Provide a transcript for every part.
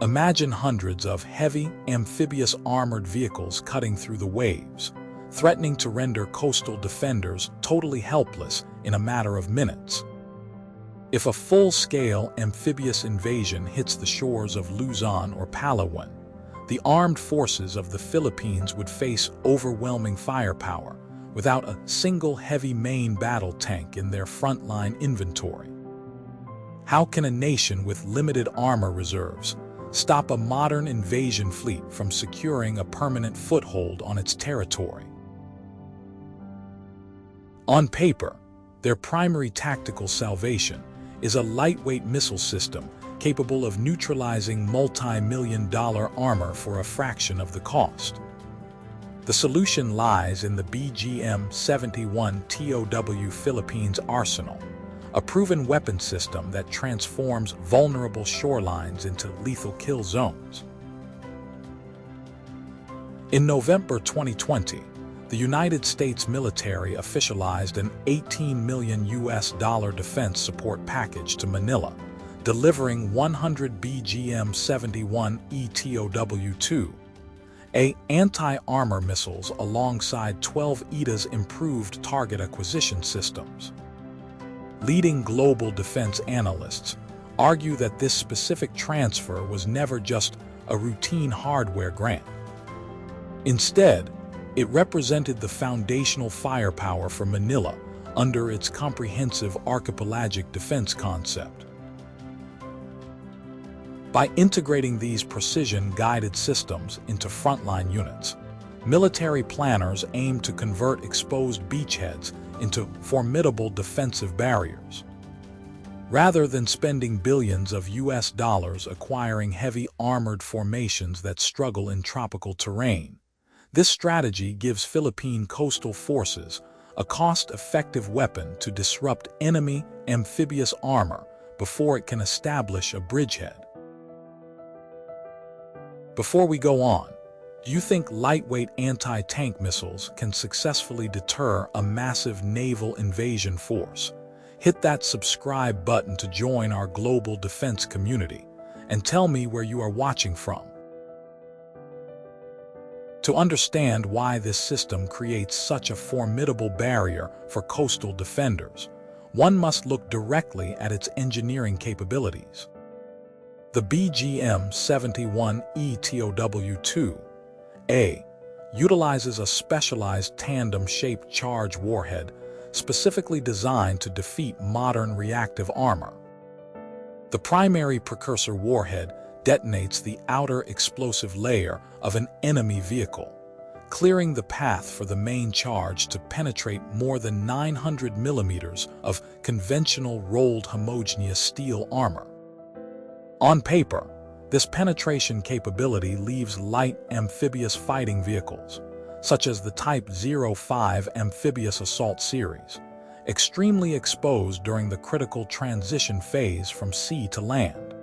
Imagine hundreds of heavy, amphibious armored vehicles cutting through the waves, threatening to render coastal defenders totally helpless in a matter of minutes. If a full-scale amphibious invasion hits the shores of Luzon or Palawan, the armed forces of the Philippines would face overwhelming firepower without a single heavy main battle tank in their frontline inventory. How can a nation with limited armor reserves stop a modern invasion fleet from securing a permanent foothold on its territory? On paper, their primary tactical salvation is a lightweight missile system capable of neutralizing multi-million-dollar armor for a fraction of the cost. The solution lies in the BGM-71 TOW Philippines arsenal, a proven weapon system that transforms vulnerable shorelines into lethal kill zones. In November 2020, the United States military officialized an $18 million defense support package to Manila, delivering 100 BGM-71 ETOW-2A anti-armor missiles alongside 12 ETA's improved target acquisition systems. Leading global defense analysts argue that this specific transfer was never just a routine hardware grant. Instead, it represented the foundational firepower for Manila under its comprehensive archipelagic defense concept. By integrating these precision-guided systems into frontline units, military planners aim to convert exposed beachheads into formidable defensive barriers. Rather than spending billions of US dollars acquiring heavy armored formations that struggle in tropical terrain, this strategy gives Philippine coastal forces a cost-effective weapon to disrupt enemy amphibious armor before it can establish a bridgehead. Before we go on, do you think lightweight anti-tank missiles can successfully deter a massive naval invasion force? Hit that subscribe button to join our global defense community, and tell me where you are watching from. To understand why this system creates such a formidable barrier for coastal defenders, one must look directly at its engineering capabilities. The BGM-71 ETOW-2A utilizes a specialized tandem-shaped charge warhead specifically designed to defeat modern reactive armor. The primary precursor warhead detonates the outer explosive layer of an enemy vehicle, clearing the path for the main charge to penetrate more than 900 millimeters of conventional rolled homogeneous steel armor. On paper, this penetration capability leaves light amphibious fighting vehicles, such as the Type 05 Amphibious Assault Series, extremely exposed during the critical transition phase from sea to land.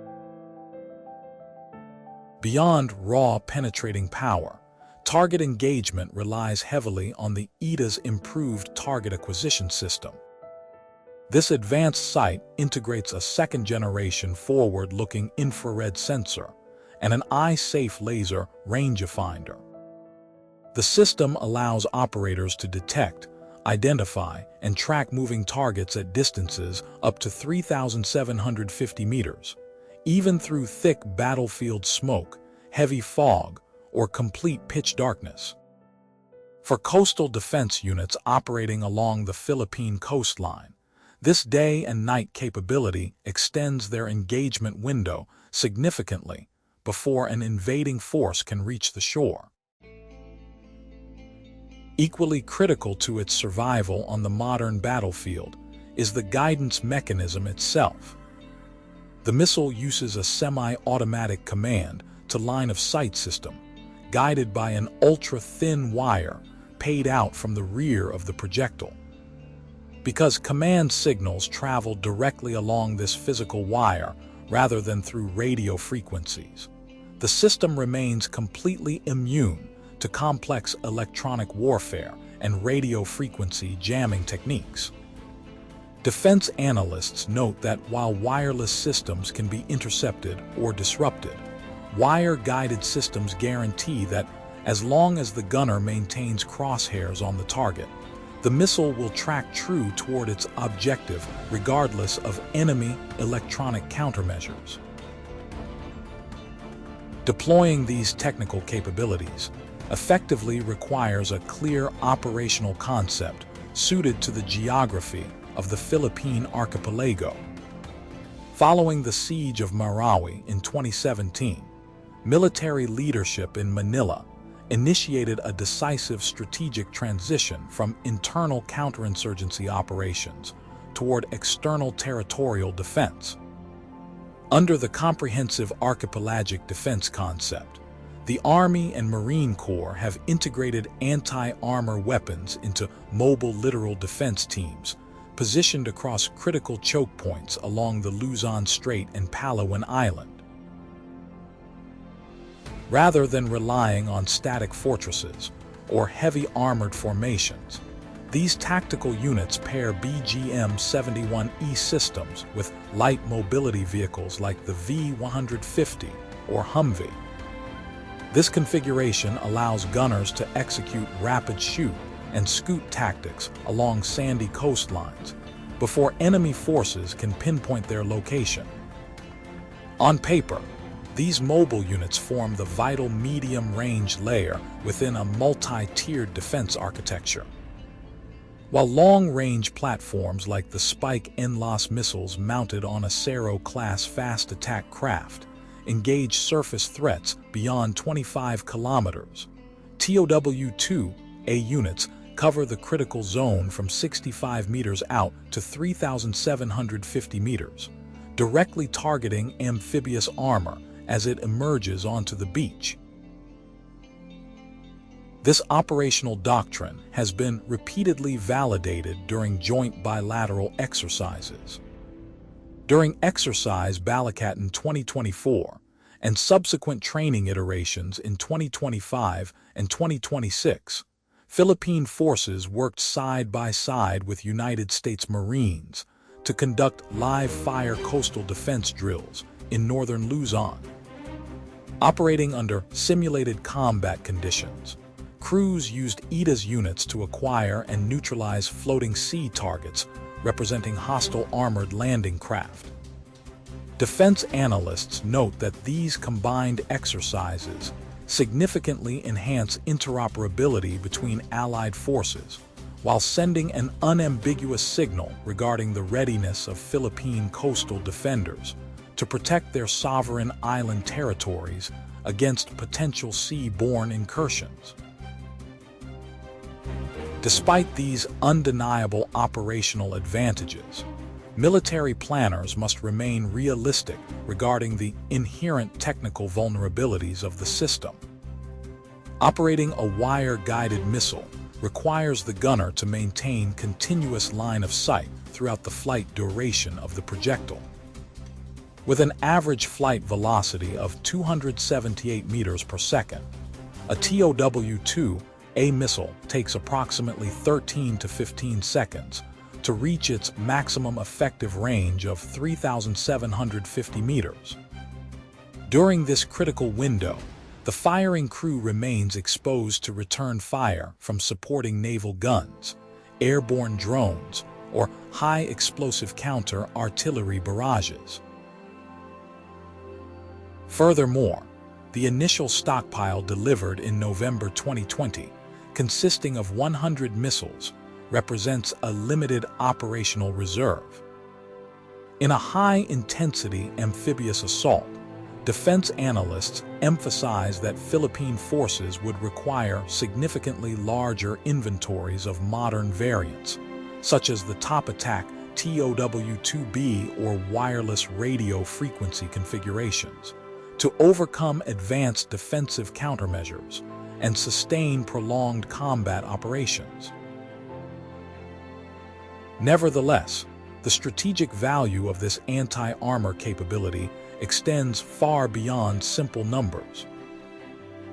Beyond raw penetrating power, target engagement relies heavily on the ETA's improved target acquisition system. This advanced sight integrates a second-generation forward-looking infrared sensor and an eye-safe laser rangefinder. The system allows operators to detect, identify, and track moving targets at distances up to 3,750 meters, even through thick battlefield smoke, heavy fog, or complete pitch darkness. For coastal defense units operating along the Philippine coastline, this day and night capability extends their engagement window significantly before an invading force can reach the shore. Equally critical to its survival on the modern battlefield is the guidance mechanism itself. The missile uses a semi-automatic command-to-line-of-sight system, guided by an ultra-thin wire paid out from the rear of the projectile. Because command signals travel directly along this physical wire rather than through radio frequencies, the system remains completely immune to complex electronic warfare and radio frequency jamming techniques. Defense analysts note that while wireless systems can be intercepted or disrupted, Wire-guided systems guarantee that as long as the gunner maintains crosshairs on the target, the missile will track true toward its objective regardless of enemy electronic countermeasures. Deploying these technical capabilities effectively requires a clear operational concept suited to the geography of the Philippine archipelago. Following the siege of Marawi in 2017, military leadership in Manila initiated a decisive strategic transition from internal counterinsurgency operations toward external territorial defense. Under the comprehensive archipelagic defense concept, the Army and Marine Corps have integrated anti-armor weapons into mobile littoral defense teams positioned across critical choke points along the Luzon Strait and Palawan Island. Rather than relying on static fortresses or heavy armored formations, these tactical units pair BGM-71 systems with light mobility vehicles like the V-150 or Humvee. This configuration allows gunners to execute rapid shoot and scoot tactics along sandy coastlines before enemy forces can pinpoint their location. On paper, these mobile units form the vital medium-range layer within a multi-tiered defense architecture. While long-range platforms like the Spike NLAWS missiles mounted on a Cerro-class fast-attack craft engage surface threats beyond 25 kilometers, TOW-2A units cover the critical zone from 65 meters out to 3,750 meters, directly targeting amphibious armor as it emerges onto the beach. This operational doctrine has been repeatedly validated during joint bilateral exercises. During exercise Balakat in 2024 and subsequent training iterations in 2025 and 2026, Philippine forces worked side by side with United States Marines to conduct live-fire coastal defense drills in northern Luzon. Operating under simulated combat conditions, crews used EDA's units to acquire and neutralize floating sea targets representing hostile armored landing craft. Defense analysts note that these combined exercises significantly enhance interoperability between allied forces while sending an unambiguous signal regarding the readiness of Philippine coastal defenders to protect their sovereign island territories against potential sea-borne incursions. Despite these undeniable operational advantages, military planners must remain realistic regarding the inherent technical vulnerabilities of the system. Operating a wire-guided missile requires the gunner to maintain continuous line of sight throughout the flight duration of the projectile. With an average flight velocity of 278 meters per second, a TOW-2A missile takes approximately 13 to 15 seconds to reach its maximum effective range of 3,750 meters. During this critical window, the firing crew remains exposed to return fire from supporting naval guns, airborne drones, or high-explosive counter-artillery barrages. Furthermore, the initial stockpile delivered in November 2020, consisting of 100 missiles, represents a limited operational reserve. In a high-intensity amphibious assault, defense analysts emphasize that Philippine forces would require significantly larger inventories of modern variants, such as the top attack TOW-2B or wireless radio frequency configurations, to overcome advanced defensive countermeasures and sustain prolonged combat operations. Nevertheless, the strategic value of this anti-armor capability extends far beyond simple numbers.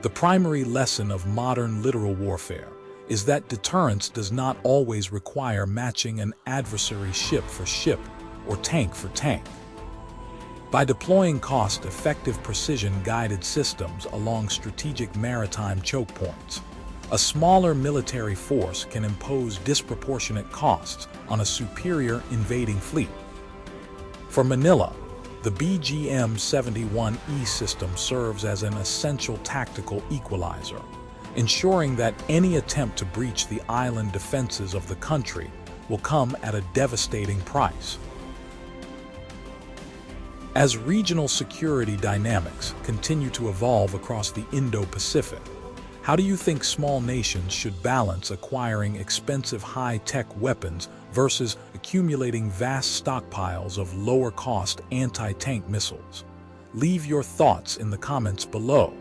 The primary lesson of modern littoral warfare is that deterrence does not always require matching an adversary ship for ship or tank for tank. By deploying cost-effective precision-guided systems along strategic maritime choke points, a smaller military force can impose disproportionate costs on a superior invading fleet. For Manila, the BGM-71 system serves as an essential tactical equalizer, ensuring that any attempt to breach the island defenses of the country will come at a devastating price. As regional security dynamics continue to evolve across the Indo-Pacific, how do you think small nations should balance acquiring expensive high-tech weapons versus accumulating vast stockpiles of lower-cost anti-tank missiles? Leave your thoughts in the comments below.